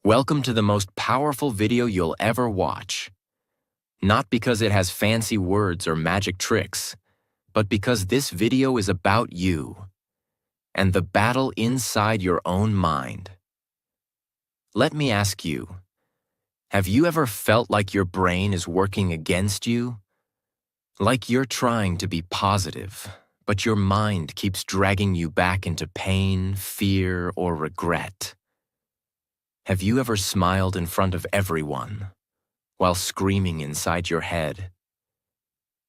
Welcome to the most powerful video you'll ever watch. Not because it has fancy words or magic tricks, but because this video is about you and the battle inside your own mind. Let me ask you, have you ever felt like your brain is working against you? Like you're trying to be positive, but your mind keeps dragging you back into pain, fear, or regret? Have you ever smiled in front of everyone while screaming inside your head?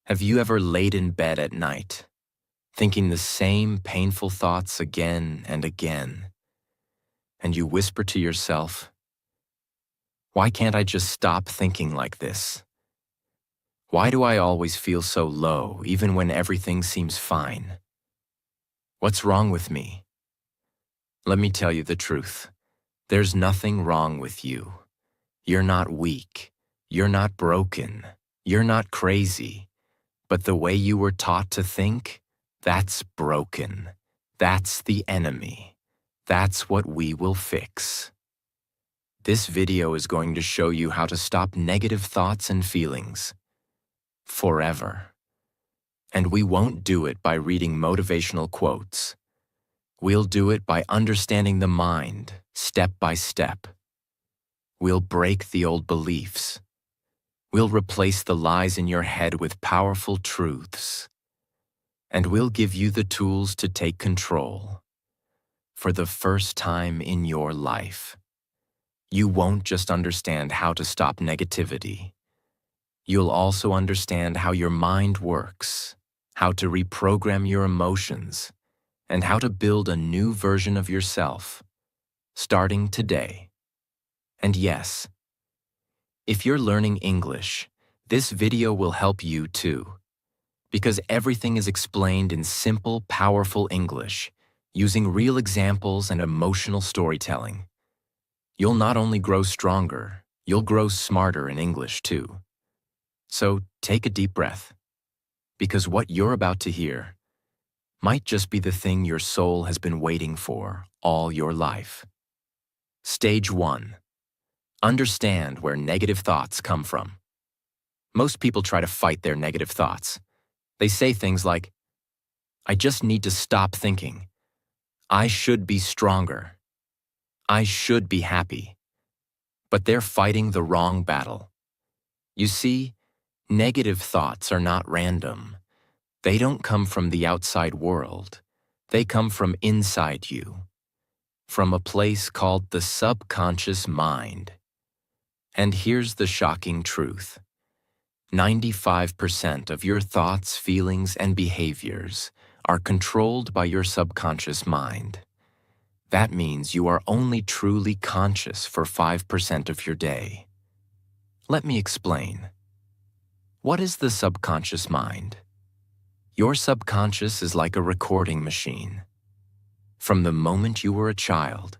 Have you ever laid in bed at night, thinking the same painful thoughts again and again, and you whisper to yourself, "Why can't I just stop thinking like this? Why do I always feel so low even when everything seems fine? What's wrong with me?" Let me tell you the truth. There's nothing wrong with you. You're not weak. You're not broken. You're not crazy. But the way you were taught to think, that's broken. That's the enemy. That's what we will fix. This video is going to show you how to stop negative thoughts and feelings forever. And we won't do it by reading motivational quotes. We'll do it by understanding the mind, step by step. We'll break the old beliefs. We'll replace the lies in your head with powerful truths. And we'll give you the tools to take control. For the first time in your life, you won't just understand how to stop negativity. You'll also understand how your mind works, how to reprogram your emotions, and how to build a new version of yourself, starting today. And yes, if you're learning English, this video will help you too, because everything is explained in simple, powerful English, using real examples and emotional storytelling. You'll not only grow stronger, you'll grow smarter in English too. So take a deep breath, because what you're about to hear might just be the thing your soul has been waiting for all your life. Stage 1. Understand where negative thoughts come from. Most people try to fight their negative thoughts. They say things like, "I just need to stop thinking. I should be stronger. I should be happy." But they're fighting the wrong battle. You see, negative thoughts are not random. They don't come from the outside world. They come from inside you, from a place called the subconscious mind. And here's the shocking truth. 95% of your thoughts, feelings, and behaviors are controlled by your subconscious mind. That means you are only truly conscious for 5% of your day. Let me explain. What is the subconscious mind? Your subconscious is like a recording machine. From the moment you were a child,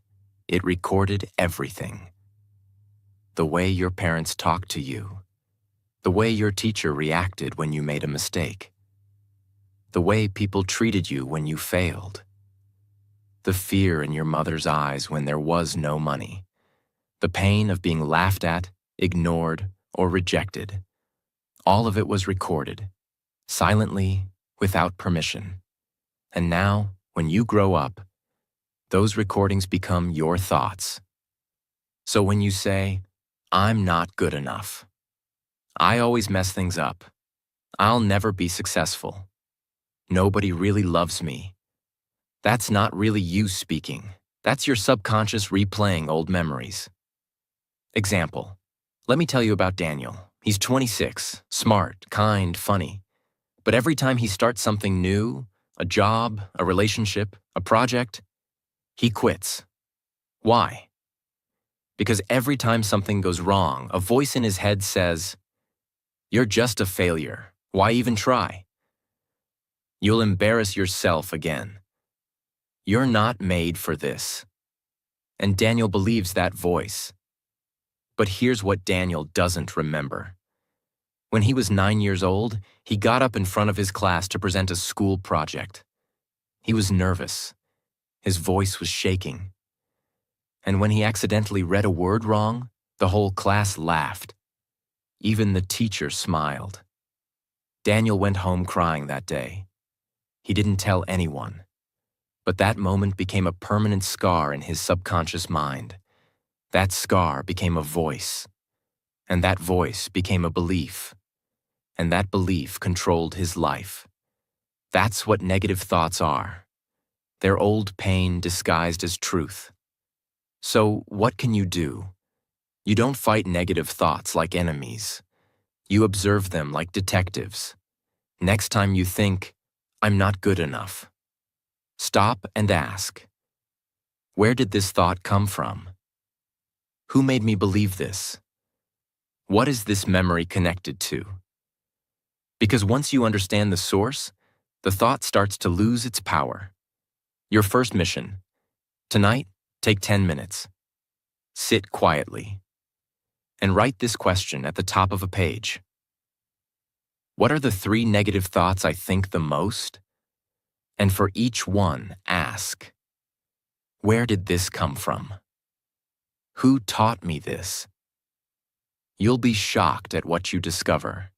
it recorded everything. The way your parents talked to you, the way your teacher reacted when you made a mistake, the way people treated you when you failed, the fear in your mother's eyes when there was no money, the pain of being laughed at, ignored, or rejected. All of it was recorded, silently, without permission. And now, when you grow up, those recordings become your thoughts. So when you say, "I'm not good enough. I always mess things up. I'll never be successful. Nobody really loves me," that's not really you speaking. That's your subconscious replaying old memories. Example. Let me tell you about Daniel. He's 26, smart, kind, funny. But every time he starts something new, a job, a relationship, a project, he quits. Why? Because every time something goes wrong, a voice in his head says, "You're just a failure. Why even try? You'll embarrass yourself again. You're not made for this." And Daniel believes that voice. But here's what Daniel doesn't remember. When he was 9 years old, he got up in front of his class to present a school project. He was nervous. His voice was shaking. And when he accidentally read a word wrong, the whole class laughed. Even the teacher smiled. Daniel went home crying that day. He didn't tell anyone. But that moment became a permanent scar in his subconscious mind. That scar became a voice. And that voice became a belief. And that belief controlled his life. That's what negative thoughts are. They're old pain disguised as truth. So, what can you do? You don't fight negative thoughts like enemies. You observe them like detectives. Next time you think, "I'm not good enough," stop and ask, where did this thought come from? Who made me believe this? What is this memory connected to? Because once you understand the source, the thought starts to lose its power. Your first mission. Tonight, take 10 minutes. Sit quietly. And write this question at the top of a page. What are the 3 negative thoughts I think the most? And for each one, ask, where did this come from? Who taught me this? You'll be shocked at what you discover.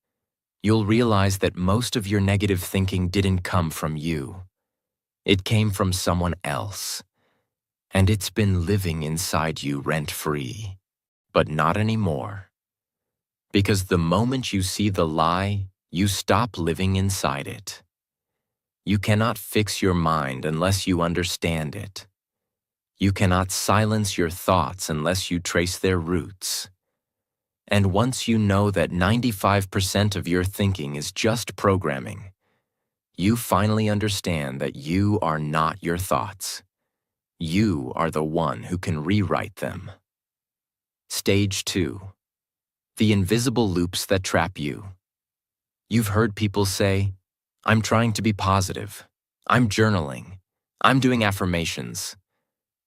You'll realize that most of your negative thinking didn't come from you. It came from someone else. And it's been living inside you rent-free. But not anymore. Because the moment you see the lie, you stop living inside it. You cannot fix your mind unless you understand it. You cannot silence your thoughts unless you trace their roots. And once you know that 95% of your thinking is just programming, you finally understand that you are not your thoughts. You are the one who can rewrite them. Stage 2. The invisible loops that trap you. You've heard people say, "I'm trying to be positive. I'm journaling. I'm doing affirmations."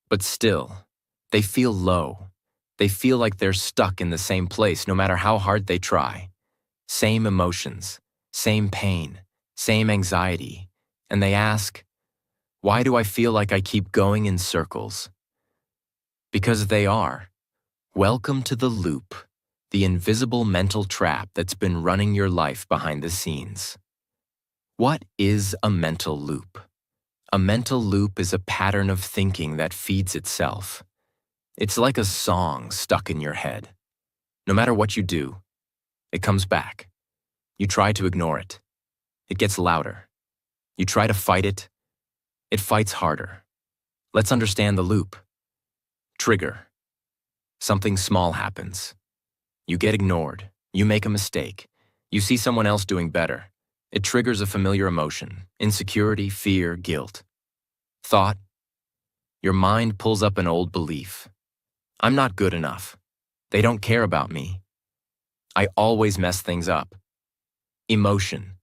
But still, they feel low. They feel like they're stuck in the same place no matter how hard they try. Same emotions, same pain, same anxiety. And they ask, why do I feel like I keep going in circles? Because they are. Welcome to the loop, the invisible mental trap that's been running your life behind the scenes. What is a mental loop? A mental loop is a pattern of thinking that feeds itself. It's like a song stuck in your head. No matter what you do, it comes back. You try to ignore it. It gets louder. You try to fight it. It fights harder. Let's understand the loop. Trigger. Something small happens. You get ignored. You make a mistake. You see someone else doing better. It triggers a familiar emotion: insecurity, fear, guilt. Thought. Your mind pulls up an old belief. I'm not good enough. They don't care about me. I always mess things up. Emotion.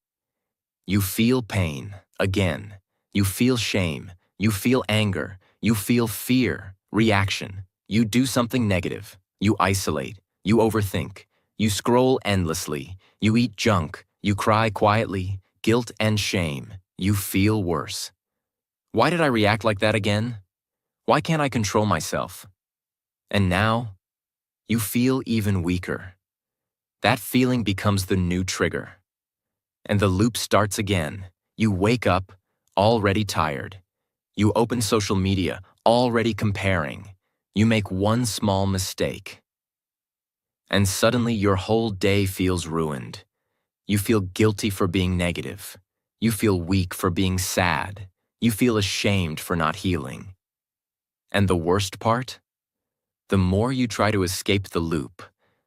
You feel pain, again. You feel shame. You feel anger. You feel fear. Reaction. You do something negative. You isolate. You overthink. You scroll endlessly. You eat junk. You cry quietly. Guilt and shame. You feel worse. Why did I react like that again? Why can't I control myself? And now, you feel even weaker. That feeling becomes the new trigger. And the loop starts again. You wake up, already tired. You open social media, already comparing. You make one small mistake. And suddenly your whole day feels ruined. You feel guilty for being negative. You feel weak for being sad. You feel ashamed for not healing. And the worst part? The more you try to escape the loop,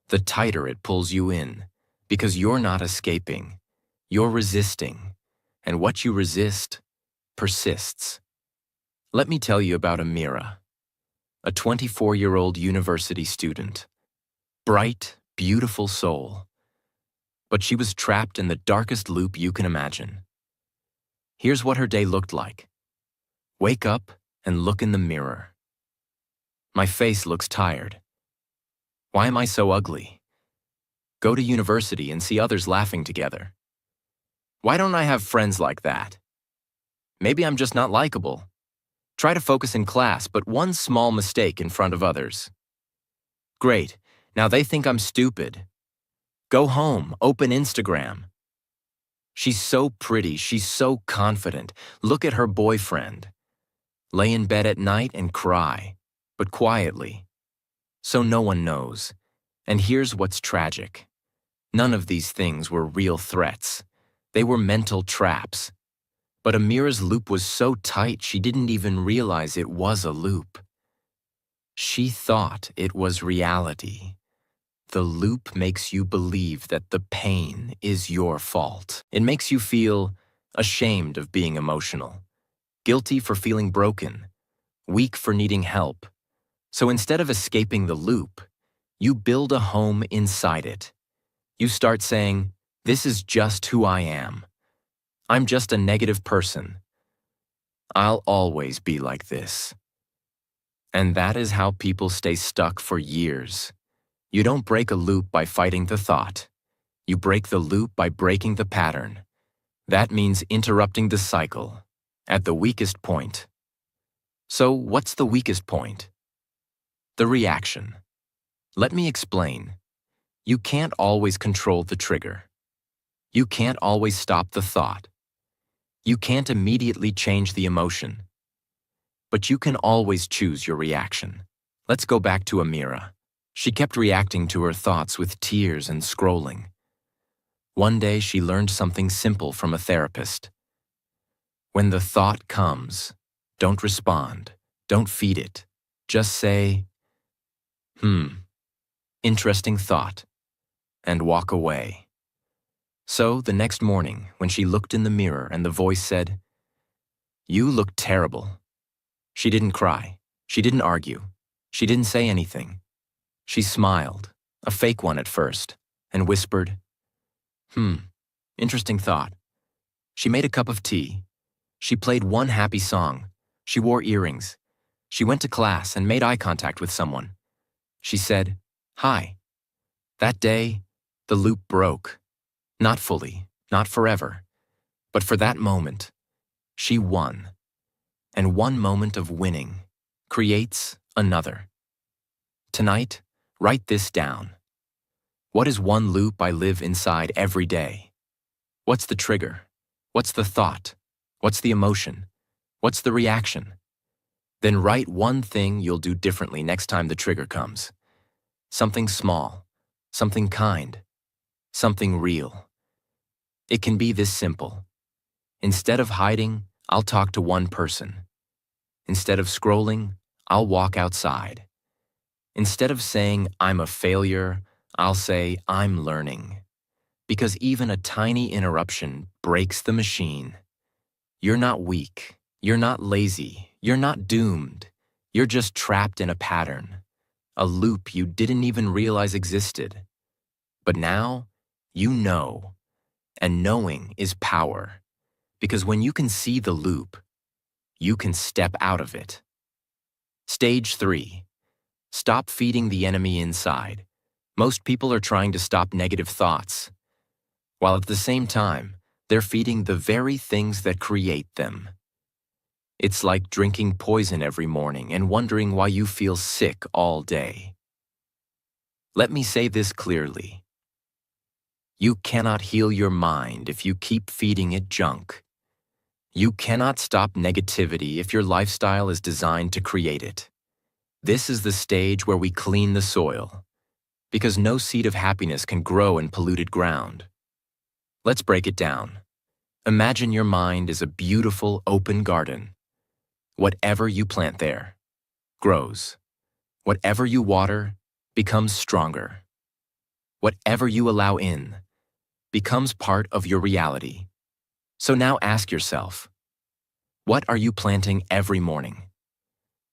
the tighter it pulls you in, because you're not escaping. You're resisting. And what you resist persists. Let me tell you about Amira, a 24-year-old university student. Bright, beautiful soul. But she was trapped in the darkest loop you can imagine. Here's what her day looked like. Wake up and look in the mirror. My face looks tired. Why am I so ugly? Go to university and see others laughing together. Why don't I have friends like that? Maybe I'm just not likable. Try to focus in class, but one small mistake in front of others. Great, now they think I'm stupid. Go home, open Instagram. She's so pretty, she's so confident. Look at her boyfriend. Lay in bed at night and cry, but quietly, so no one knows. And here's what's tragic. None of these things were real threats. They were mental traps. But Amira's loop was so tight she didn't even realize it was a loop. She thought it was reality. The loop makes you believe that the pain is your fault. It makes you feel ashamed of being emotional, guilty for feeling broken, weak for needing help. So instead of escaping the loop, you build a home inside it. You start saying, "This is just who I am. I'm just a negative person. I'll always be like this." And that is how people stay stuck for years. You don't break a loop by fighting the thought. You break the loop by breaking the pattern. That means interrupting the cycle at the weakest point. So what's the weakest point? The reaction. Let me explain. You can't always control the trigger. You can't always stop the thought. You can't immediately change the emotion. But you can always choose your reaction. Let's go back to Amira. She kept reacting to her thoughts with tears and scrolling. One day she learned something simple from a therapist. When the thought comes, don't respond, don't feed it. Just say, interesting thought, and walk away. So the next morning, when she looked in the mirror and the voice said, "You look terrible," she didn't cry, she didn't argue, she didn't say anything. She smiled, a fake one at first, and whispered, interesting thought. She made a cup of tea. She played one happy song. She wore earrings. She went to class and made eye contact with someone. She said, "Hi." That day, the loop broke. Not fully, not forever, but for that moment, she won. And one moment of winning creates another. Tonight, write this down. What is one loop I live inside every day? What's the trigger? What's the thought? What's the emotion? What's the reaction? Then write one thing you'll do differently next time the trigger comes. Something small, something kind, something real. It can be this simple. Instead of hiding, I'll talk to one person. Instead of scrolling, I'll walk outside. Instead of saying I'm a failure, I'll say I'm learning. Because even a tiny interruption breaks the machine. You're not weak. You're not lazy. You're not doomed. You're just trapped in a pattern, a loop you didn't even realize existed. But now, you know. And knowing is power. Because when you can see the loop, you can step out of it. Stage 3. Stop feeding the enemy inside. Most people are trying to stop negative thoughts, while at the same time, they're feeding the very things that create them. It's like drinking poison every morning and wondering why you feel sick all day. Let me say this clearly. You cannot heal your mind if you keep feeding it junk. You cannot stop negativity if your lifestyle is designed to create it. This is the stage where we clean the soil, because no seed of happiness can grow in polluted ground. Let's break it down. Imagine your mind is a beautiful open garden. Whatever you plant there grows. Whatever you water becomes stronger. Whatever you allow in becomes part of your reality. So now ask yourself, what are you planting every morning?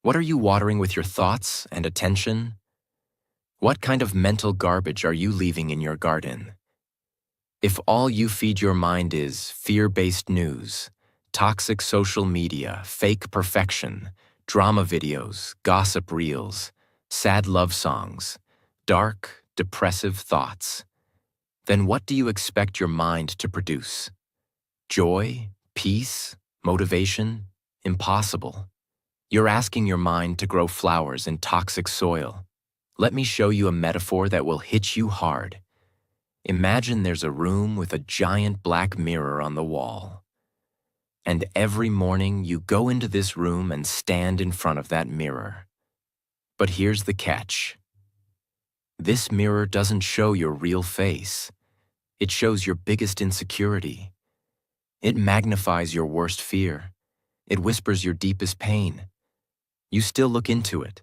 What are you watering with your thoughts and attention? What kind of mental garbage are you leaving in your garden? If all you feed your mind is fear-based news, toxic social media, fake perfection, drama videos, gossip reels, sad love songs, dark, depressive thoughts, then what do you expect your mind to produce? Joy, peace, motivation? Impossible. You're asking your mind to grow flowers in toxic soil. Let me show you a metaphor that will hit you hard. Imagine there's a room with a giant black mirror on the wall. And every morning you go into this room and stand in front of that mirror. But here's the catch. This mirror doesn't show your real face. It shows your biggest insecurity. It magnifies your worst fear. It whispers your deepest pain. You still look into it.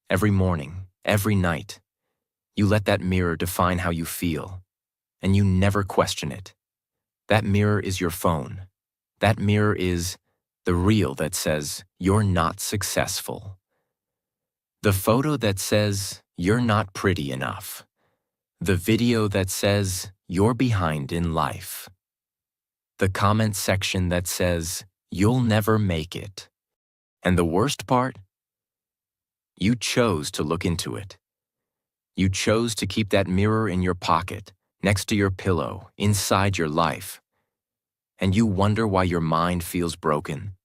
Every morning, every night. You let that mirror define how you feel. And you never question it. That mirror is your phone. That mirror is the reel that says, you're not successful. The photo that says, you're not pretty enough. The video that says, you're behind in life. The comment section that says, you'll never make it. And the worst part? You chose to look into it. You chose to keep that mirror in your pocket, next to your pillow, inside your life. And you wonder why your mind feels broken.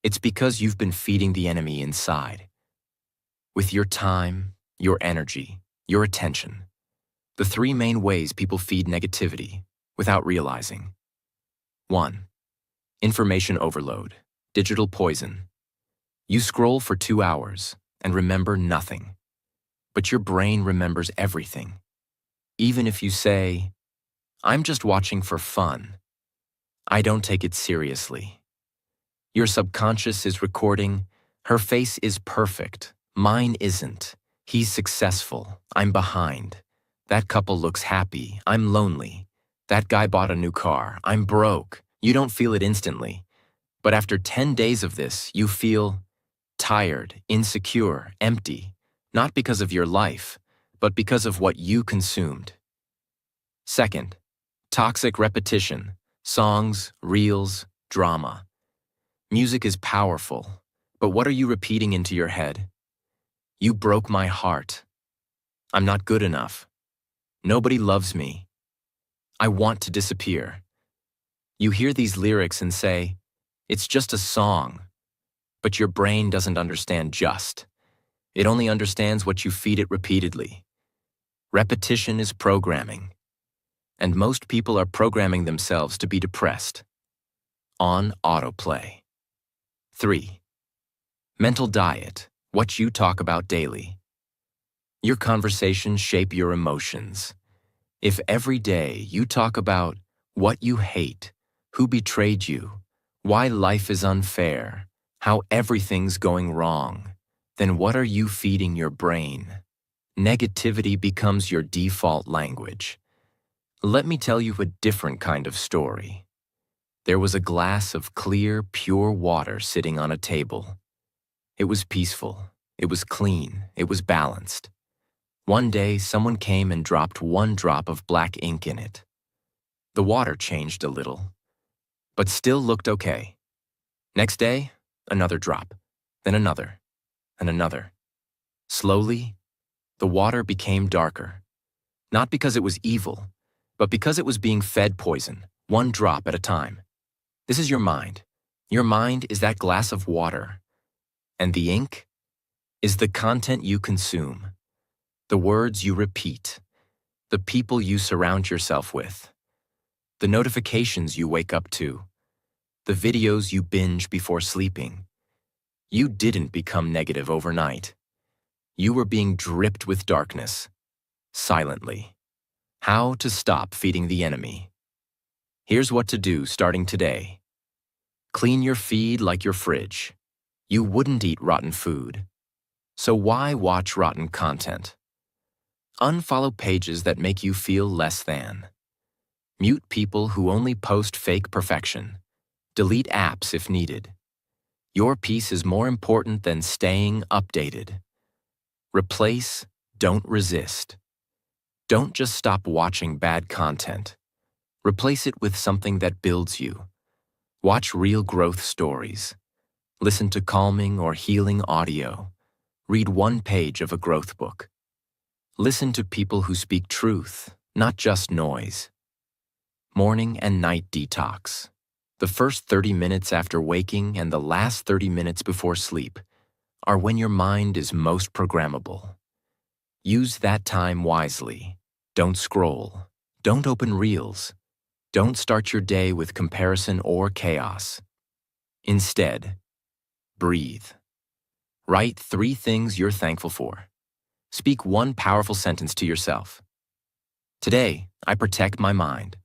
It's because you've been feeding the enemy inside. With your time, your energy, your attention. The three main ways people feed negativity without realizing. 1. Information overload, digital poison. You scroll for 2 hours and remember nothing. But your brain remembers everything. Even if you say, I'm just watching for fun. I don't take it seriously. Your subconscious is recording, her face is perfect, mine isn't. He's successful, I'm behind. That couple looks happy, I'm lonely. That guy bought a new car, I'm broke. You don't feel it instantly. But after 10 days of this, you feel tired, insecure, empty. Not because of your life, but because of what you consumed. 2. Toxic repetition. Songs, reels, drama. Music is powerful, but what are you repeating into your head? You broke my heart. I'm not good enough. Nobody loves me. I want to disappear. You hear these lyrics and say, it's just a song. But your brain doesn't understand just. It only understands what you feed it repeatedly. Repetition is programming. And most people are programming themselves to be depressed. On autoplay. 3. Mental diet, what you talk about daily. Your conversations shape your emotions. If every day you talk about what you hate, who betrayed you, why life is unfair, how everything's going wrong, then what are you feeding your brain? Negativity becomes your default language. Let me tell you a different kind of story. There was a glass of clear, pure water sitting on a table. It was peaceful, it was clean, it was balanced. One day, someone came and dropped 1 drop of black ink in it. The water changed a little, but still looked okay. Next day, another drop, then another, and another. Slowly, the water became darker. Not because it was evil, but because it was being fed poison, 1 drop at a time. This is your mind. Your mind is that glass of water. And the ink is the content you consume, the words you repeat, the people you surround yourself with, the notifications you wake up to, the videos you binge before sleeping. You didn't become negative overnight. You were being dripped with darkness, silently. How to stop feeding the enemy. Here's what to do starting today. Clean your feed like your fridge. You wouldn't eat rotten food. So why watch rotten content? Unfollow pages that make you feel less than. Mute people who only post fake perfection. Delete apps if needed. Your peace is more important than staying updated. Replace, don't resist. Don't just stop watching bad content. Replace it with something that builds you. Watch real growth stories. Listen to calming or healing audio. Read 1 page of a growth book. Listen to people who speak truth, not just noise. Morning and night detox. The first 30 minutes after waking and the last 30 minutes before sleep are when your mind is most programmable. Use that time wisely. Don't scroll. Don't open reels. Don't start your day with comparison or chaos. Instead, breathe. Write 3 things you're thankful for. Speak 1 powerful sentence to yourself. Today, I protect my mind.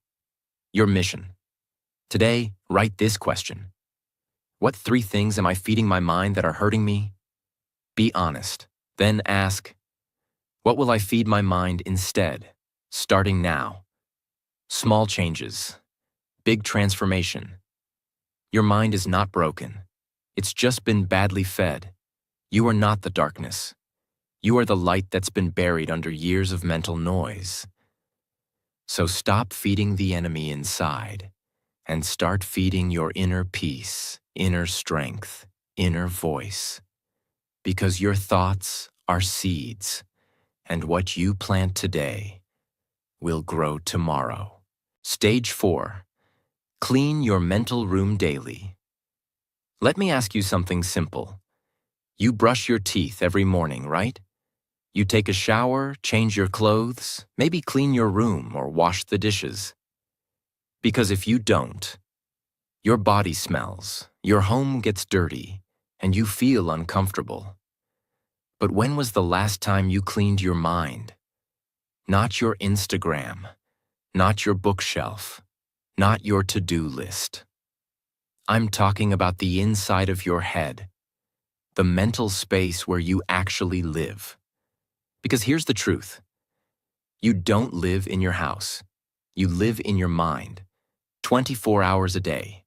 Your mission. Today, write this question. What 3 things am I feeding my mind that are hurting me? Be honest. Then ask, what will I feed my mind instead, starting now? Small changes, big transformation. Your mind is not broken. It's just been badly fed. You are not the darkness. You are the light that's been buried under years of mental noise. So stop feeding the enemy inside and start feeding your inner peace, inner strength, inner voice. Because your thoughts are seeds, and what you plant today will grow tomorrow. Stage 4. Clean your mental room daily. Let me ask you something simple. You brush your teeth every morning, right? You take a shower, change your clothes, maybe clean your room or wash the dishes. Because if you don't, your body smells, your home gets dirty, and you feel uncomfortable. But when was the last time you cleaned your mind? Not your Instagram, not your bookshelf, not your to-do list. I'm talking about the inside of your head, the mental space where you actually live. Because here's the truth. You don't live in your house. You live in your mind, 24 hours a day.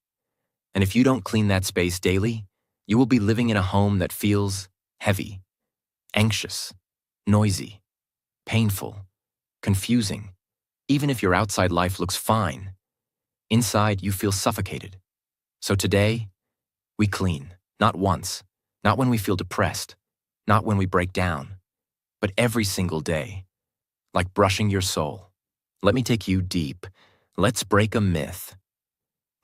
And if you don't clean that space daily, you will be living in a home that feels heavy, anxious, noisy, painful, confusing. Even if your outside life looks fine, inside you feel suffocated. So today, we clean, not once, not when we feel depressed, not when we break down, but every single day, like brushing your soul. Let me take you deep. Let's break a myth.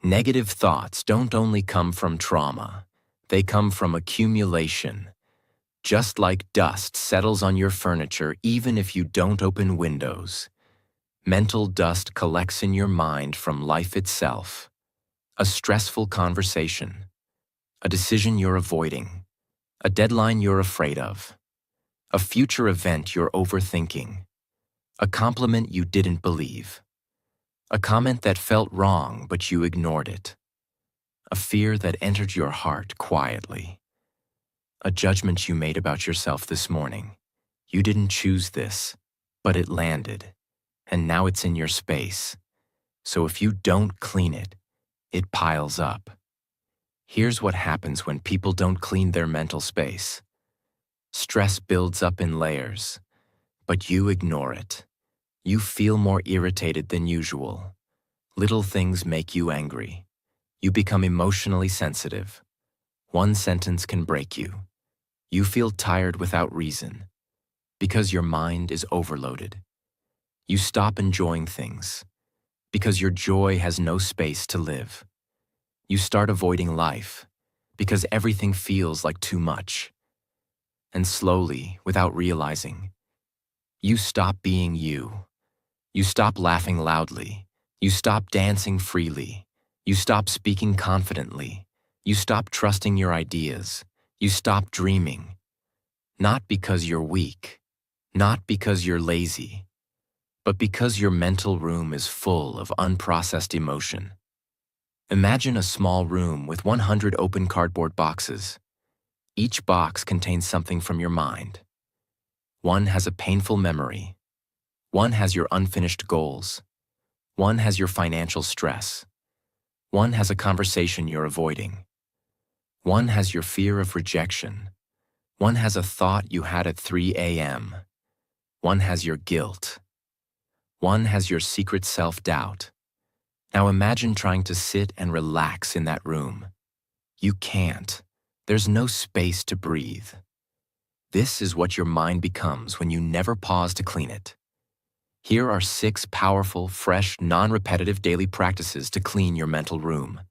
Negative thoughts don't only come from trauma, they come from accumulation. Just like dust settles on your furniture even if you don't open windows, mental dust collects in your mind from life itself. A stressful conversation, a decision you're avoiding, a deadline you're afraid of, a future event you're overthinking, a compliment you didn't believe, a comment that felt wrong but you ignored it, a fear that entered your heart quietly, a judgment you made about yourself this morning. You didn't choose this, but it landed, and now it's in your space. So if you don't clean it, it piles up. Here's what happens when people don't clean their mental space. Stress builds up in layers, but you ignore it. You feel more irritated than usual. Little things make you angry. You become emotionally sensitive. One sentence can break you. You feel tired without reason, because your mind is overloaded. You stop enjoying things, because your joy has no space to live. You start avoiding life, because everything feels like too much. And slowly, without realizing, you stop being you. You stop laughing loudly. You stop dancing freely. You stop speaking confidently. You stop trusting your ideas. You stop dreaming. Not because you're weak, not because you're lazy, but because your mental room is full of unprocessed emotion. Imagine a small room with 100 open cardboard boxes. Each box contains something from your mind. One has a painful memory. One has your unfinished goals. One has your financial stress. One has a conversation you're avoiding. One has your fear of rejection. One has a thought you had at 3 a.m. One has your guilt. One has your secret self-doubt. Now imagine trying to sit and relax in that room. You can't. There's no space to breathe. This is what your mind becomes when you never pause to clean it. Here are 6 powerful, fresh, non-repetitive daily practices to clean your mental room.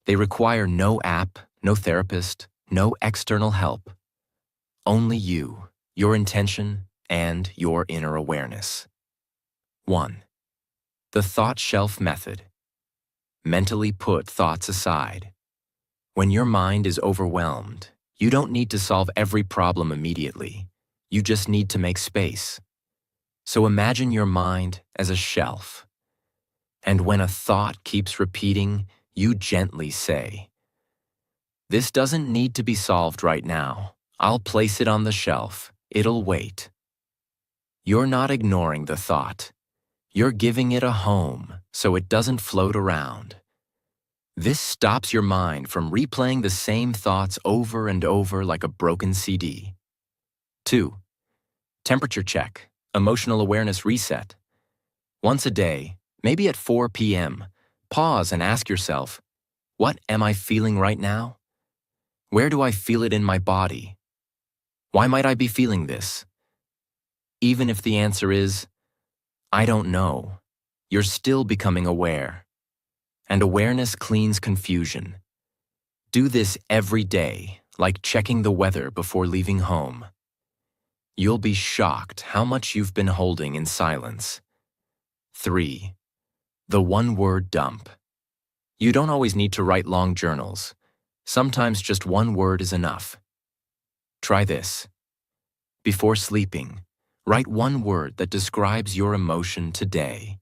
They require no app, no therapist, no external help. Only you, your intention, and your inner awareness. 1. The thought shelf method. Mentally put thoughts aside. When your mind is overwhelmed, you don't need to solve every problem immediately. You just need to make space. So imagine your mind as a shelf. And when a thought keeps repeating, you gently say, "This doesn't need to be solved right now. I'll place it on the shelf. It'll wait." You're not ignoring the thought. You're giving it a home so it doesn't float around. This stops your mind from replaying the same thoughts over and over like a broken CD. 2. Temperature check, emotional awareness reset. Once a day, maybe at 4 p.m., pause and ask yourself, what am I feeling right now? Where do I feel it in my body? Why might I be feeling this? Even if the answer is, I don't know, you're still becoming aware. And awareness cleans confusion. Do this every day, like checking the weather before leaving home. You'll be shocked how much you've been holding in silence. 3. The one-word dump. You don't always need to write long journals. Sometimes just one word is enough. Try this. Before sleeping, write one word that describes your emotion today.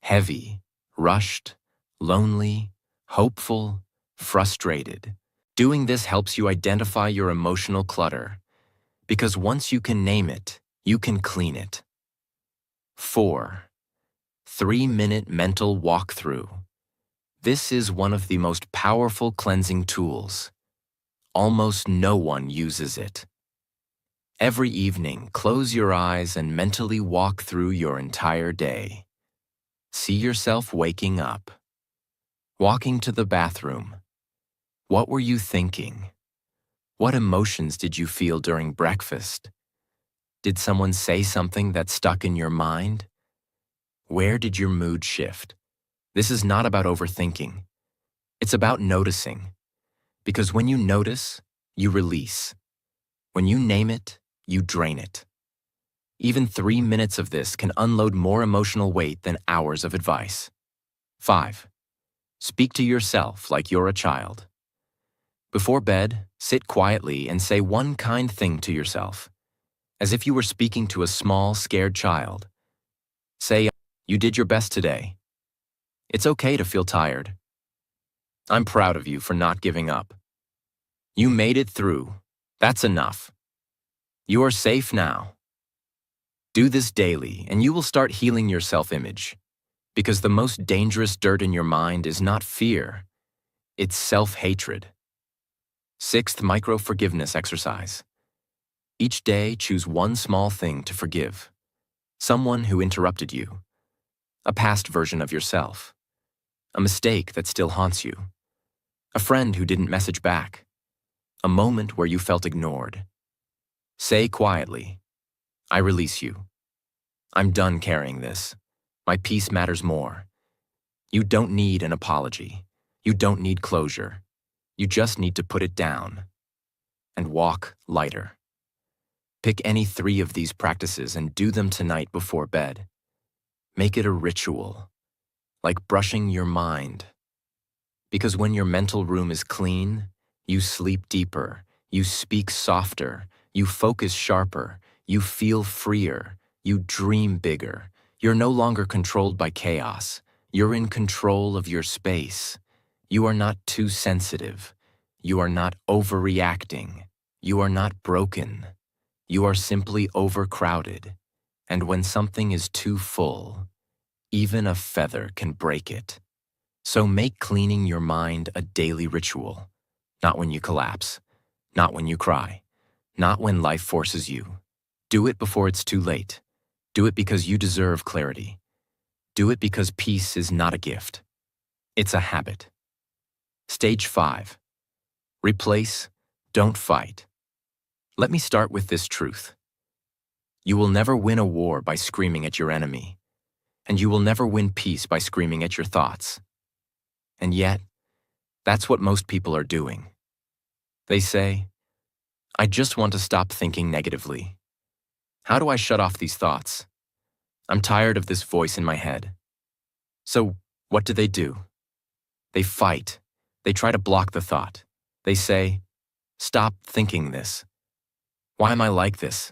Heavy, rushed, lonely, hopeful, frustrated. Doing this helps you identify your emotional clutter, because once you can name it, you can clean it. 4. 3-minute mental walkthrough. This is one of the most powerful cleansing tools. Almost no one uses it. Every evening, close your eyes and mentally walk through your entire day. See yourself waking up. Walking to the bathroom. What were you thinking? What emotions did you feel during breakfast? Did someone say something that stuck in your mind? Where did your mood shift? This is not about overthinking. It's about noticing. Because when you notice, you release. When you name it, you drain it. Even 3 minutes of this can unload more emotional weight than hours of advice. 5. Speak to yourself like you're a child. Before bed, sit quietly and say one kind thing to yourself, as if you were speaking to a small, scared child. Say, "You did your best today. It's okay to feel tired. I'm proud of you for not giving up. You made it through. That's enough. You are safe now." Do this daily, and you will start healing your self-image. Because the most dangerous dirt in your mind is not fear, it's self-hatred. 6th micro-forgiveness exercise. Each day, choose one small thing to forgive. Someone who interrupted you. A past version of yourself. A mistake that still haunts you. A friend who didn't message back. A moment where you felt ignored. Say quietly, "I release you. I'm done carrying this. My peace matters more." You don't need an apology. You don't need closure. You just need to put it down and walk lighter. Pick any 3 of these practices and do them tonight before bed. Make it a ritual, like brushing your mind. Because when your mental room is clean, you sleep deeper, you speak softer, you focus sharper, you feel freer, you dream bigger. You're no longer controlled by chaos. You're in control of your space. You are not too sensitive. You are not overreacting. You are not broken. You are simply overcrowded. And when something is too full, even a feather can break it. So make cleaning your mind a daily ritual. Not when you collapse. Not when you cry. Not when life forces you. Do it before it's too late. Do it because you deserve clarity. Do it because peace is not a gift. It's a habit. Stage 5. Replace, don't fight. Let me start with this truth. You will never win a war by screaming at your enemy, and you will never win peace by screaming at your thoughts. And yet, That's what most people are doing. They say, I just want to stop thinking negatively. How do I shut off these thoughts? I'm tired of this voice in my head. So, what do? They fight. They try to block the thought. They say, stop thinking this. Why am I like this?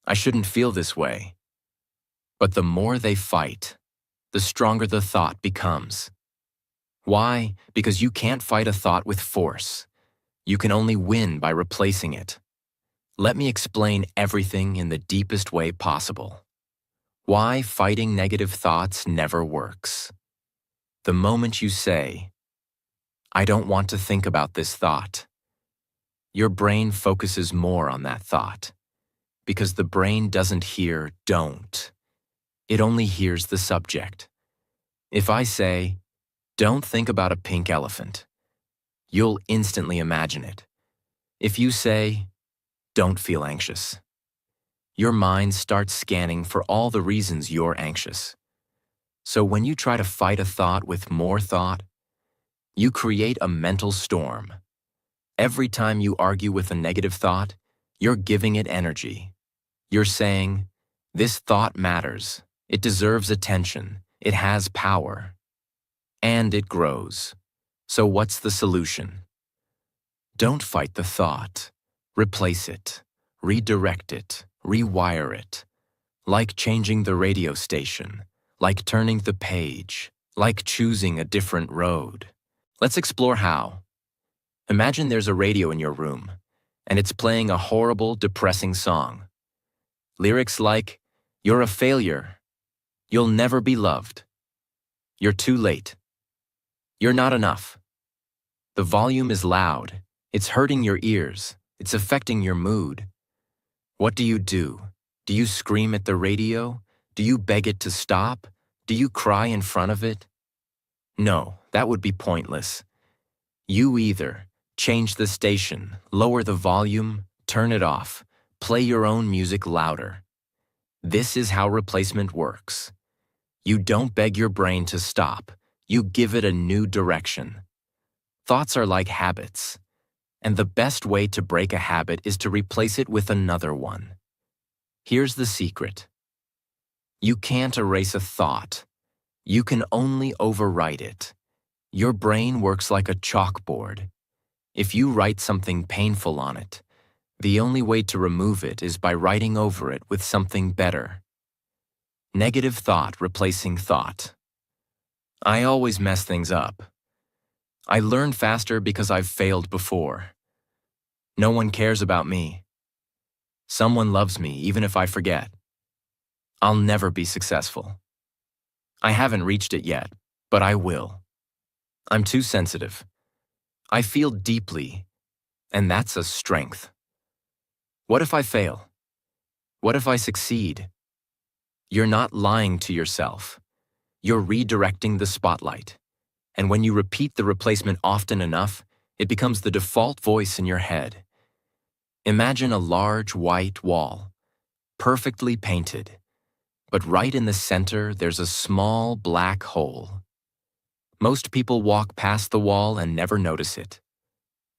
I shouldn't feel this way. But the more they fight, the stronger the thought becomes. Why? Because you can't fight a thought with force. You can only win by replacing it. Let me explain everything in the deepest way possible. Why fighting negative thoughts never works. The moment you say, I don't want to think about this thought, your brain focuses more on that thought, because the brain doesn't hear don't. It only hears the subject. If I say, don't think about a pink elephant, you'll instantly imagine it. If you say, don't feel anxious, your mind starts scanning for all the reasons you're anxious. So when you try to fight a thought with more thought, you create a mental storm. Every time you argue with a negative thought, you're giving it energy. You're saying, this thought matters, it deserves attention, it has power. And it grows. So what's the solution? Don't fight the thought. Replace it, redirect it, rewire it. Like changing the radio station, like turning the page, like choosing a different road. Let's explore how. Imagine there's a radio in your room, and it's playing a horrible, depressing song. Lyrics like, you're a failure, you'll never be loved, you're too late, you're not enough. The volume is loud, it's hurting your ears, it's affecting your mood. What do? Do you scream at the radio? Do you beg it to stop? Do you cry in front of it? No, that would be pointless. You either change the station, lower the volume, turn it off, play your own music louder. This is how replacement works. You don't beg your brain to stop, you give it a new direction. Thoughts are like habits, and the best way to break a habit is to replace it with another one. Here's the secret. You can't erase a thought. You can only overwrite it. Your brain works like a chalkboard. If you write something painful on it, the only way to remove it is by writing over it with something better. Negative thought replacing thought. I always mess things up. I learn faster because I've failed before. No one cares about me. Someone loves me even if I forget. I'll never be successful. I haven't reached it yet, but I will. I'm too sensitive. I feel deeply, and that's a strength. What if I fail? What if I succeed? You're not lying to yourself. You're redirecting the spotlight. And when you repeat the replacement often enough, it becomes the default voice in your head. Imagine a large white wall, perfectly painted, but right in the center there's a small black hole. Most people walk past the wall and never notice it.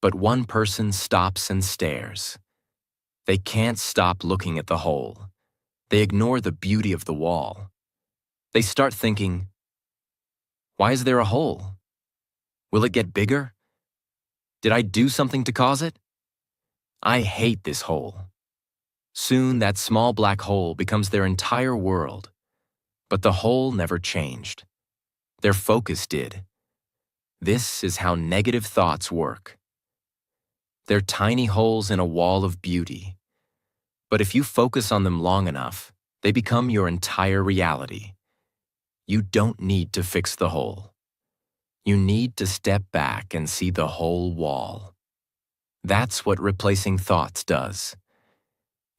But one person stops and stares. They can't stop looking at the hole. They ignore the beauty of the wall. They start thinking, why is there a hole? Will it get bigger? Did I do something to cause it? I hate this hole. Soon that small black hole becomes their entire world. But the hole never changed. Their focus did. This is how negative thoughts work. They're tiny holes in a wall of beauty. But if you focus on them long enough, they become your entire reality. You don't need to fix the hole. You need to step back and see the whole wall. That's what replacing thoughts does.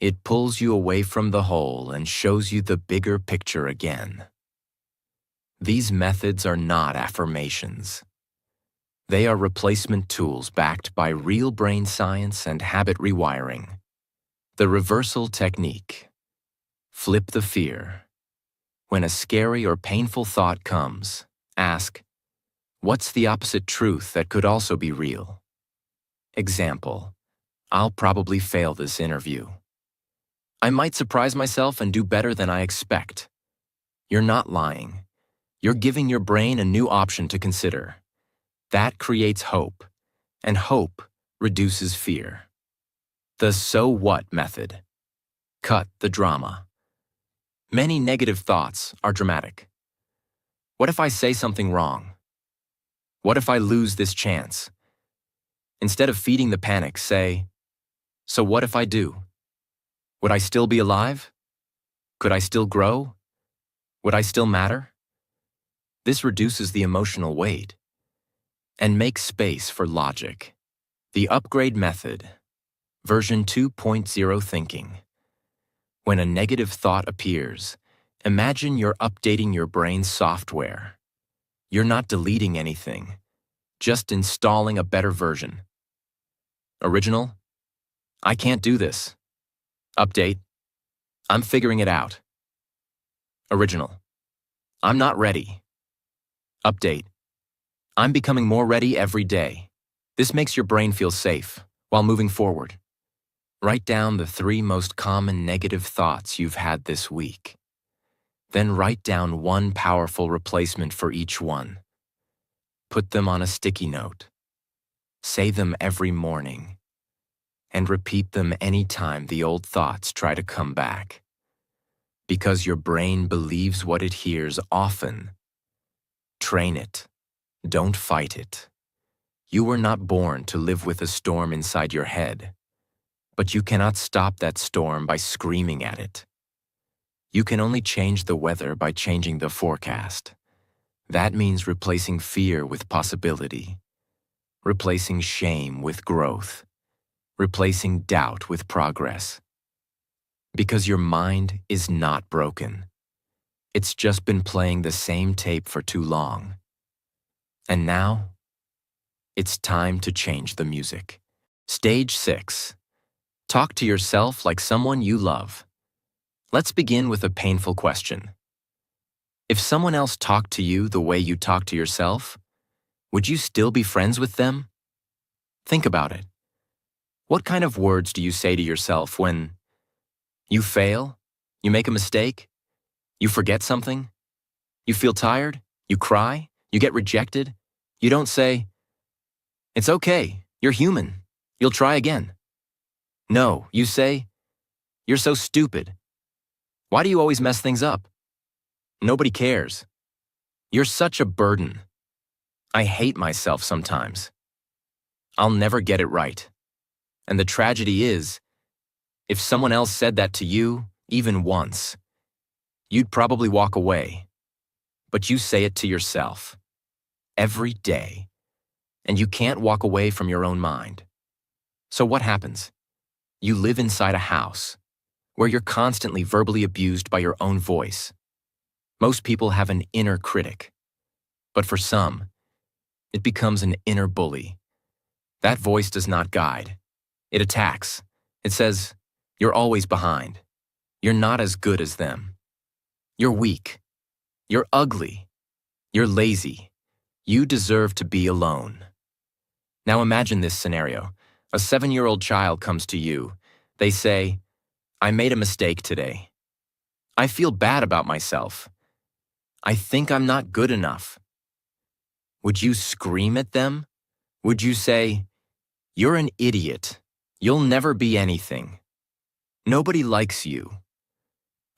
It pulls you away from the hole and shows you the bigger picture again. These methods are not affirmations. They are replacement tools backed by real brain science and habit rewiring. The reversal technique. Flip the fear. When a scary or painful thought comes, ask, What's the opposite truth that could also be real? Example, I'll probably fail this interview. I might surprise myself and do better than I expect. You're not lying. You're giving your brain a new option to consider. That creates hope, and hope reduces fear. The so what method. Cut the drama. Many negative thoughts are dramatic. What if I say something wrong? What if I lose this chance? Instead of feeding the panic, say, so what if I do? Would I still be alive? Could I still grow? Would I still matter? This reduces the emotional weight and makes space for logic. The upgrade method, version 2.0 thinking. When a negative thought appears, imagine you're updating your brain's software. You're not deleting anything, just installing a better version. Original, I can't do this. Update, I'm figuring it out. Original, I'm not ready. Update, I'm becoming more ready every day. This makes your brain feel safe while moving forward. Write down the 3 most common negative thoughts you've had this week. Then write down one powerful replacement for each one. Put them on a sticky note. Say them every morning. And repeat them anytime the old thoughts try to come back. Because your brain believes what it hears often. Train it. Don't fight it. You were not born to live with a storm inside your head. But you cannot stop that storm by screaming at it. You can only change the weather by changing the forecast. That means replacing fear with possibility, replacing shame with growth, replacing doubt with progress. Because your mind is not broken. It's just been playing the same tape for too long. And now, it's time to change the music. Stage 6. Talk to yourself like someone you love. Let's begin with a painful question. If someone else talked to you the way you talk to yourself, would you still be friends with them? Think about it. What kind of words do you say to yourself when you fail, you make a mistake, you forget something, you feel tired, you cry, you get rejected? You don't say, "It's okay, you're human, you'll try again." No, you say, "You're so stupid. Why do you always mess things up? Nobody cares. You're such a burden. I hate myself sometimes. I'll never get it right." And the tragedy is, if someone else said that to you, even once, you'd probably walk away. But you say it to yourself every day, and you can't walk away from your own mind. So what happens? You live inside a house where you're constantly verbally abused by your own voice. Most people have an inner critic, but for some, it becomes an inner bully. That voice does not guide. It attacks. It says, "You're always behind. You're not as good as them. You're weak. You're ugly. You're lazy. You deserve to be alone." Now imagine this scenario. A 7-year-old child comes to you. They say, "I made a mistake today. I feel bad about myself. I think I'm not good enough." Would you scream at them? Would you say, "You're an idiot. You'll never be anything. Nobody likes you"?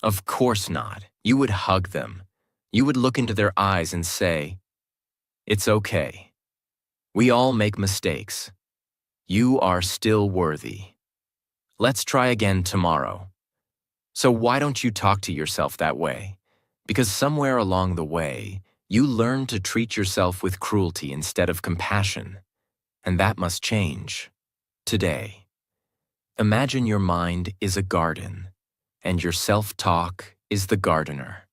Of course not. You would hug them. You would look into their eyes and say, "It's okay. We all make mistakes. You are still worthy. Let's try again tomorrow." So why don't you talk to yourself that way? Because somewhere along the way, you learn to treat yourself with cruelty instead of compassion. And that must change. Today. Imagine your mind is a garden, and your self-talk is the gardener.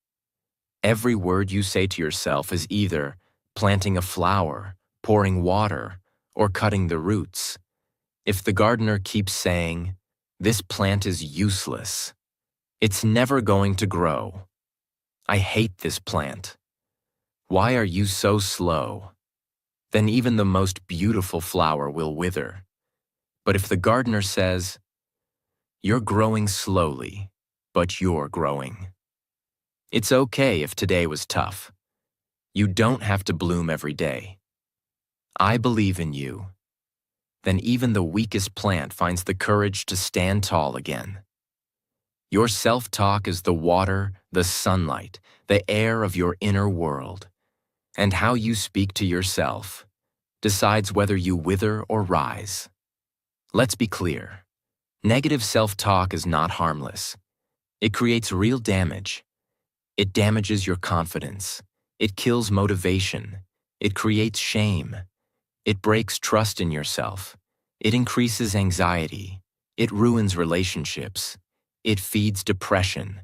Every word you say to yourself is either planting a flower, pouring water, or cutting the roots. If the gardener keeps saying, "This plant is useless. It's never going to grow. I hate this plant. Why are you so slow?" then even the most beautiful flower will wither. But if the gardener says, "You're growing slowly, but you're growing," it's okay if today was tough. You don't have to bloom every day. I believe in you. Then even the weakest plant finds the courage to stand tall again. Your self-talk is the water, the sunlight, the air of your inner world. And how you speak to yourself decides whether you wither or rise. Let's be clear. Negative self-talk is not harmless. It creates real damage. It damages your confidence. It kills motivation. It creates shame. It breaks trust in yourself. It increases anxiety. It ruins relationships. It feeds depression.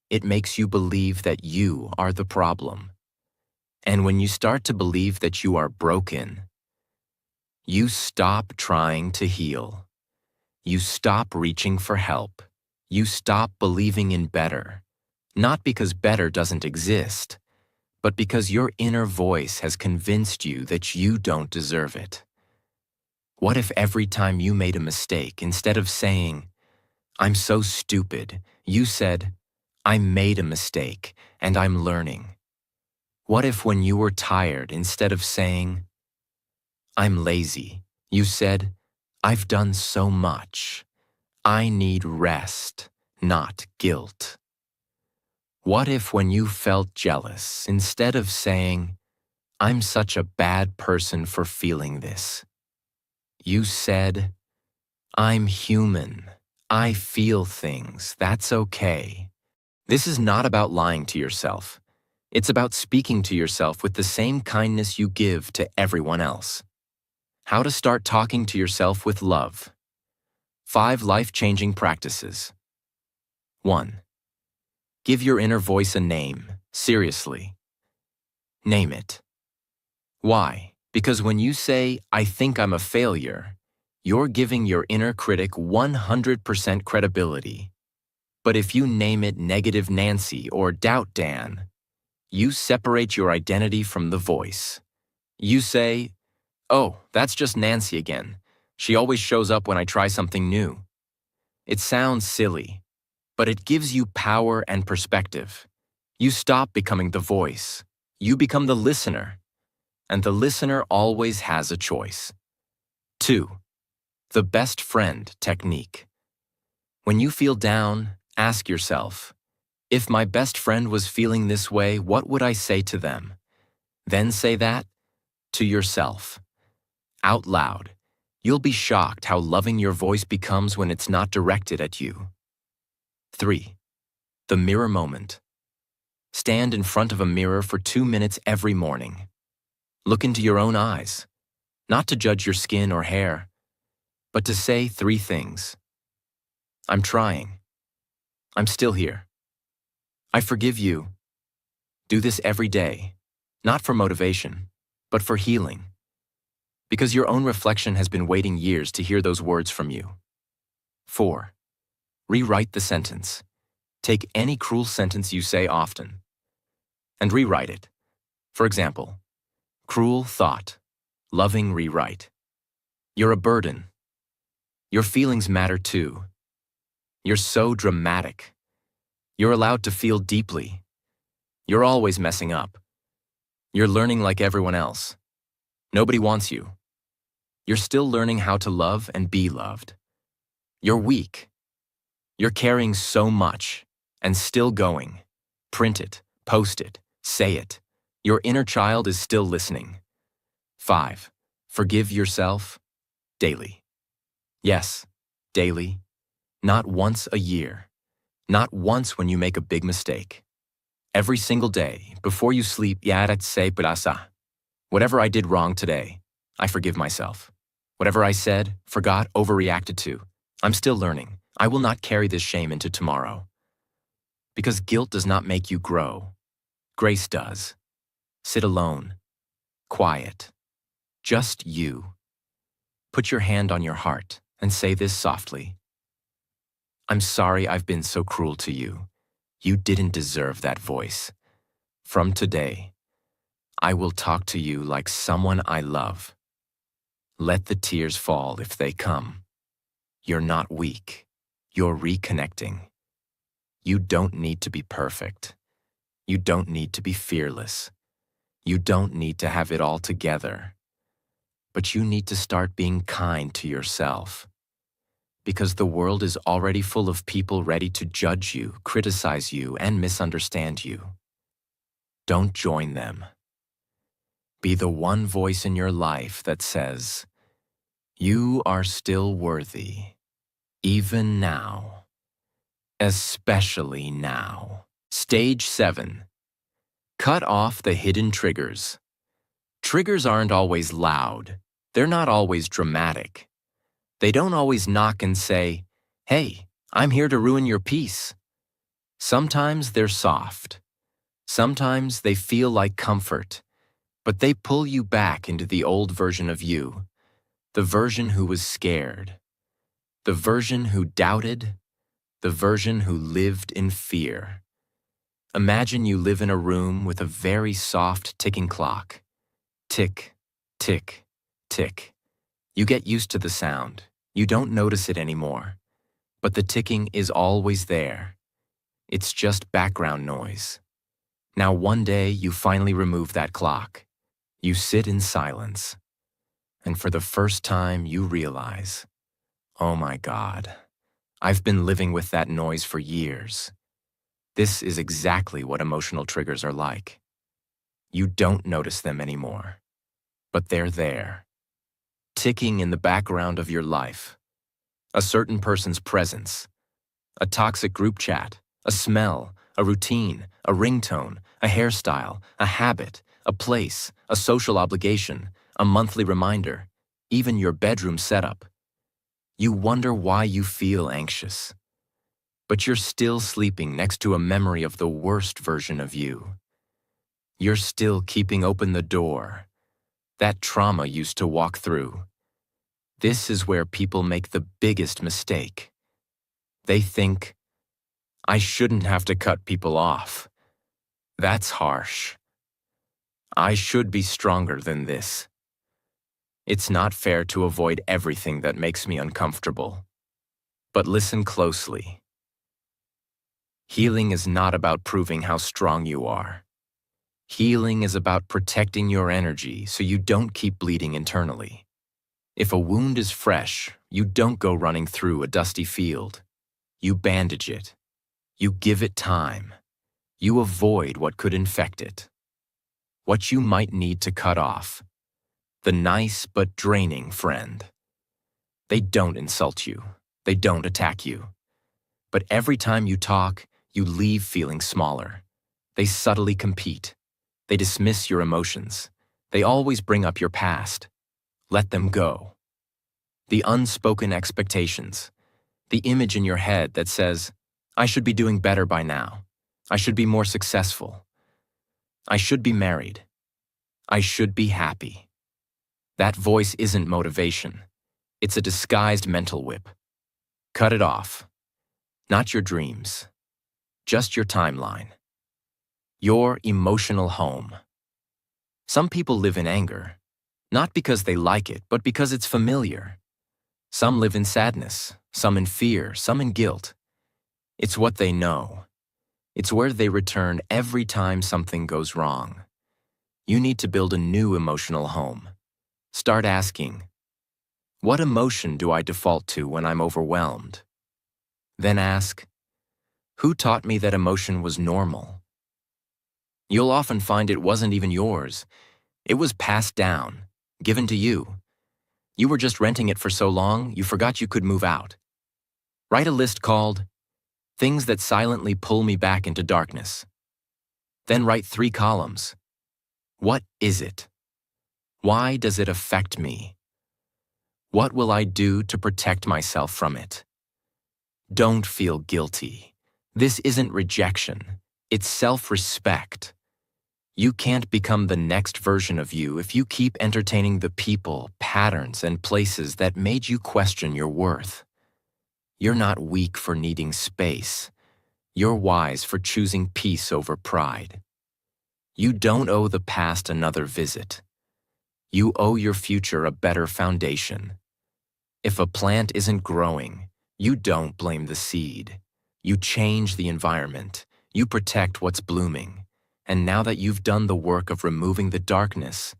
It makes you believe that you are the problem. And when you start to believe that you are broken, you stop trying to heal. You stop reaching for help. You stop believing in better. Not because better doesn't exist, but because your inner voice has convinced you that you don't deserve it. What if every time you made a mistake, instead of saying, "I'm so stupid," you said, "I made a mistake and I'm learning"? What if when you were tired, instead of saying, "I'm lazy," you said, "I've done so much. I need rest, not guilt"? What if when you felt jealous, instead of saying, "I'm such a bad person for feeling this," you said, "I'm human. I feel things. That's okay"? This is not about lying to yourself. It's about speaking to yourself with the same kindness you give to everyone else. How to start talking to yourself with love. 5 life-changing practices. 1. Give your inner voice a name, seriously. Name it. Why? Because when you say, "I think I'm a failure," you're giving your inner critic 100% credibility. But if you name it Negative Nancy or Doubt Dan, you separate your identity from the voice. You say, "Oh, that's just Nancy again. She always shows up when I try something new." It sounds silly, but it gives you power and perspective. You stop becoming the voice. You become the listener. And the listener always has a choice. 2. The best friend technique. When you feel down, ask yourself, if my best friend was feeling this way, what would I say to them? Then say that to yourself, out loud. You'll be shocked how loving your voice becomes when it's not directed at you. 3. The mirror moment. Stand in front of a mirror for 2 minutes every morning. Look into your own eyes, not to judge your skin or hair, but to say 3 things. I'm trying. I'm still here. I forgive you. Do this every day, not for motivation, but for healing. Because your own reflection has been waiting years to hear those words from you. 4. Rewrite the sentence. Take any cruel sentence you say often and rewrite it. For example, cruel thought, loving rewrite. You're a burden. Your feelings matter too. You're so dramatic. You're allowed to feel deeply. You're always messing up. You're learning like everyone else. Nobody wants you. You're still learning how to love and be loved. You're weak. You're carrying so much and still going. Print it, post it, say it. Your inner child is still listening. 5. Forgive yourself daily. Yes, daily. Not once a year. Not once when you make a big mistake. Every single day, before you sleep, whatever I did wrong today, I forgive myself. Whatever I said, forgot, overreacted to, I'm still learning. I will not carry this shame into tomorrow. Because guilt does not make you grow. Grace does. Sit alone. Quiet. Just you. Put your hand on your heart and say this softly. I'm sorry I've been so cruel to you. You didn't deserve that voice. From today, I will talk to you like someone I love. Let the tears fall if they come. You're not weak. You're reconnecting. You don't need to be perfect. You don't need to be fearless. You don't need to have it all together. But you need to start being kind to yourself. Because the world is already full of people ready to judge you, criticize you, and misunderstand you. Don't join them. Be the one voice in your life that says, you are still worthy, even now, especially now. Stage 7. Cut off the hidden triggers. Triggers aren't always loud. They're not always dramatic. They don't always knock and say, hey, I'm here to ruin your peace. Sometimes they're soft. Sometimes they feel like comfort, but they pull you back into the old version of you, the version who was scared, the version who doubted, the version who lived in fear. Imagine you live in a room with a very soft ticking clock. Tick, tick, tick. You get used to the sound. You don't notice it anymore. But the ticking is always there. It's just background noise. Now one day you finally remove that clock. You sit in silence. And for the first time you realize, oh my God, I've been living with that noise for years. This is exactly what emotional triggers are like. You don't notice them anymore, but they're there, ticking in the background of your life. A certain person's presence, a toxic group chat, a smell, a routine, a ringtone, a hairstyle, a habit, a place, a social obligation, a monthly reminder, even your bedroom setup. You wonder why you feel anxious. But you're still sleeping next to a memory of the worst version of you. You're still keeping open the door that trauma used to walk through. This is where people make the biggest mistake. They think, I shouldn't have to cut people off. That's harsh. I should be stronger than this. It's not fair to avoid everything that makes me uncomfortable. But listen closely. Healing is not about proving how strong you are. Healing is about protecting your energy so you don't keep bleeding internally. If a wound is fresh, you don't go running through a dusty field. You bandage it. You give it time. You avoid what could infect it. What you might need to cut off. The nice but draining friend. They don't insult you. They don't attack you. But every time you talk, you leave feeling smaller. They subtly compete. They dismiss your emotions. They always bring up your past. Let them go. The unspoken expectations. The image in your head that says, I should be doing better by now. I should be more successful. I should be married. I should be happy. That voice isn't motivation. It's a disguised mental whip. Cut it off. Not your dreams. Just your timeline. Your emotional home. Some people live in anger, not because they like it, but because it's familiar. Some live in sadness, some in fear, some in guilt. It's what they know. It's where they return every time something goes wrong. You need to build a new emotional home. Start asking, what emotion do I default to when I'm overwhelmed? Then ask, who taught me that emotion was normal? You'll often find it wasn't even yours. It was passed down, given to you. You were just renting it for so long, you forgot you could move out. Write a list called, Things That Silently Pull Me Back into Darkness. Then write 3 columns. What is it? Why does it affect me? What will I do to protect myself from it? Don't feel guilty. This isn't rejection. It's self-respect. You can't become the next version of you if you keep entertaining the people, patterns, and places that made you question your worth. You're not weak for needing space. You're wise for choosing peace over pride. You don't owe the past another visit. You owe your future a better foundation. If a plant isn't growing, you don't blame the seed. You change the environment. You protect what's blooming. And now that you've done the work of removing the darkness,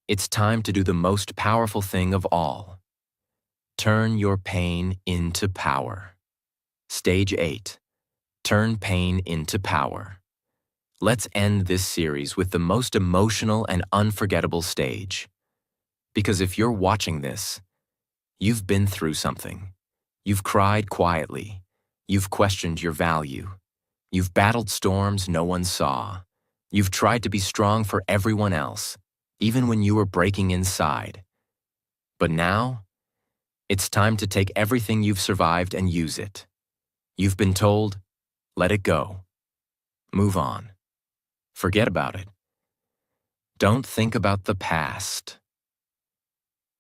it's time to do the most powerful thing of all. Turn your pain into power. Stage 8. Turn pain into power. Let's end this series with the most emotional and unforgettable stage. Because if you're watching this, you've been through something. You've cried quietly. You've questioned your value. You've battled storms no one saw. You've tried to be strong for everyone else, even when you were breaking inside. But now, it's time to take everything you've survived and use it. You've been told, let it go. Move on. Forget about it. Don't think about the past.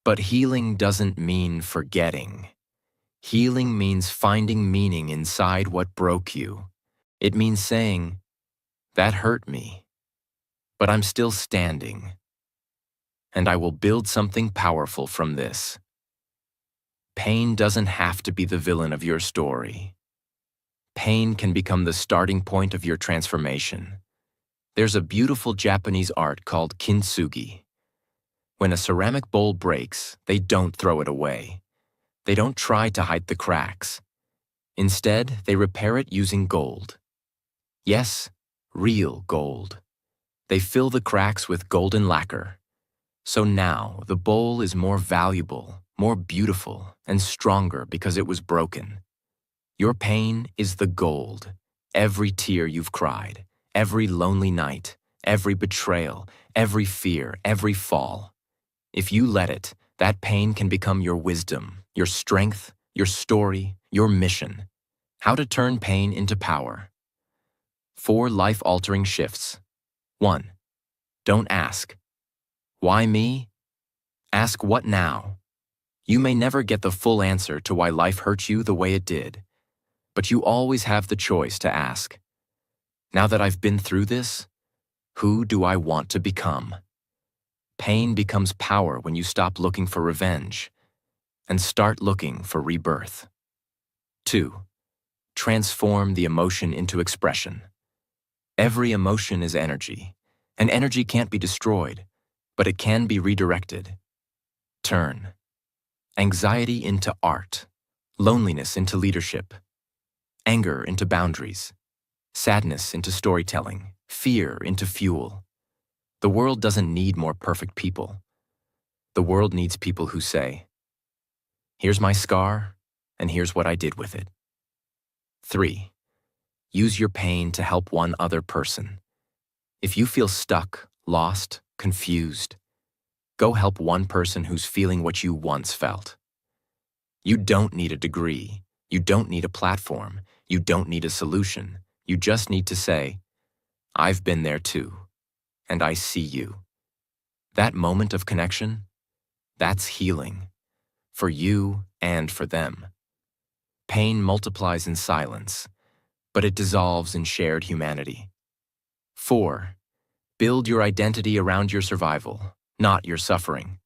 But healing doesn't mean forgetting. Healing means finding meaning inside what broke you. It means saying, that hurt me, but I'm still standing. And I will build something powerful from this. Pain doesn't have to be the villain of your story. Pain can become the starting point of your transformation. There's a beautiful Japanese art called kintsugi. When a ceramic bowl breaks, they don't throw it away. They don't try to hide the cracks. Instead, they repair it using gold. Yes, real gold. They fill the cracks with golden lacquer. So now, the bowl is more valuable, more beautiful, and stronger because it was broken. Your pain is the gold. Every tear you've cried, every lonely night, every betrayal, every fear, every fall. If you let it, that pain can become your wisdom, your strength, your story, your mission. How to turn pain into power. 4 life-altering shifts. 1. Don't ask, why me? Ask what now? You may never get the full answer to why life hurt you the way it did, but you always have the choice to ask, now that I've been through this, who do I want to become? Pain becomes power when you stop looking for revenge and start looking for rebirth. 2. Transform the emotion into expression. Every emotion is energy, and energy can't be destroyed, but it can be redirected. Turn anxiety into art, loneliness into leadership, anger into boundaries, sadness into storytelling, fear into fuel. The world doesn't need more perfect people. The world needs people who say, here's my scar, and here's what I did with it. 3. Use your pain to help one other person. If you feel stuck, lost, confused, go help one person who's feeling what you once felt. You don't need a degree. You don't need a platform. You don't need a solution. You just need to say, I've been there too, and I see you. That moment of connection, that's healing, for you and for them. Pain multiplies in silence, but it dissolves in shared humanity. 4. Build your identity around your survival, not your suffering.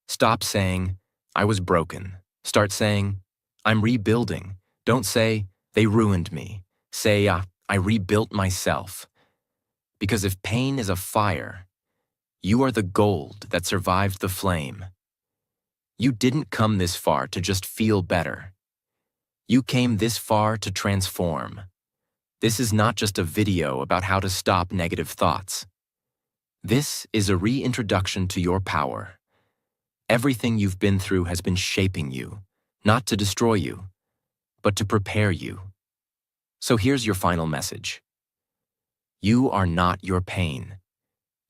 Stop saying, I was broken. Start saying, I'm rebuilding. Don't say, they ruined me. Say, I rebuilt myself. Because if pain is a fire, you are the gold that survived the flame. You didn't come this far to just feel better. You came this far to transform. This is not just a video about how to stop negative thoughts. This is a reintroduction to your power. Everything you've been through has been shaping you, not to destroy you, but to prepare you. So here's your final message. You are not your pain.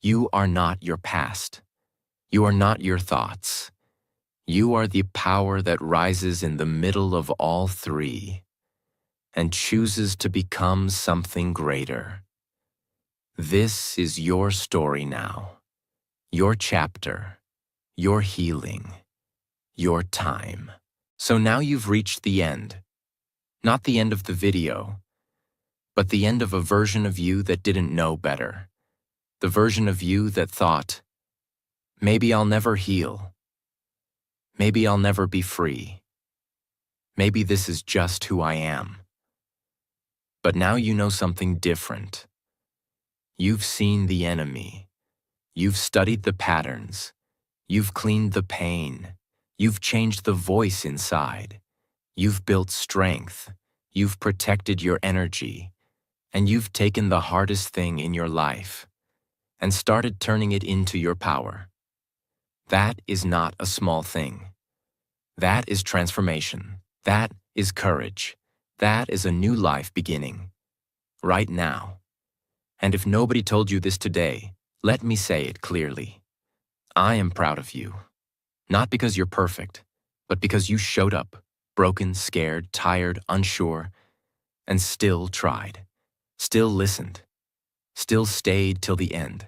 You are not your past. You are not your thoughts. You are the power that rises in the middle of all three and chooses to become something greater. This is your story now, your chapter, your healing, your time. So now you've reached the end. Not the end of the video, but the end of a version of you that didn't know better. The version of you that thought, maybe I'll never heal. Maybe I'll never be free. Maybe this is just who I am. But now you know something different. You've seen the enemy. You've studied the patterns. You've cleaned the pain. You've changed the voice inside. You've built strength. You've protected your energy. And you've taken the hardest thing in your life and started turning it into your power. That is not a small thing. That is transformation. That is courage. That is a new life beginning. Right now. And if nobody told you this today, let me say it clearly. I am proud of you. Not because you're perfect, but because you showed up, broken, scared, tired, unsure, and still tried, still listened, still stayed till the end.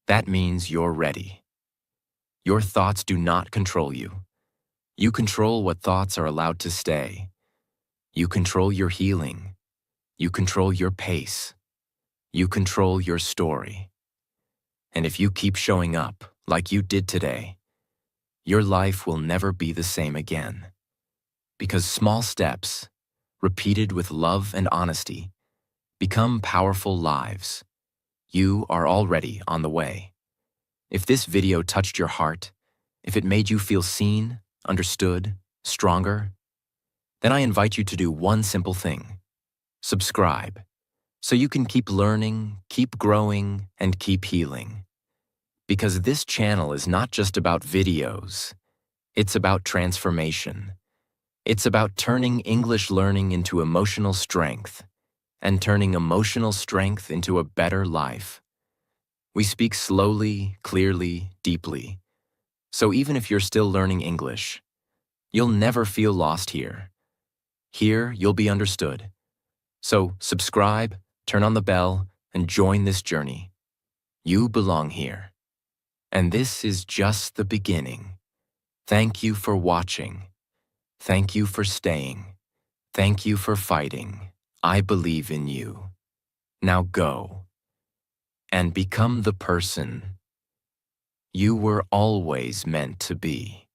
That means you're ready. Your thoughts do not control you. You control what thoughts are allowed to stay. You control your healing. You control your pace. You control your story. And if you keep showing up like you did today, your life will never be the same again. Because small steps, repeated with love and honesty, become powerful lives. You are already on the way. If this video touched your heart, if it made you feel seen, understood, stronger, then I invite you to do one simple thing. Subscribe, so you can keep learning, keep growing, and keep healing. Because this channel is not just about videos, it's about transformation. It's about turning English learning into emotional strength, and turning emotional strength into a better life. We speak slowly, clearly, deeply. So even if you're still learning English, you'll never feel lost here. Here, you'll be understood. So subscribe, turn on the bell, and join this journey. You belong here. And this is just the beginning. Thank you for watching. Thank you for staying. Thank you for fighting. I believe in you. Now go and become the person you were always meant to be.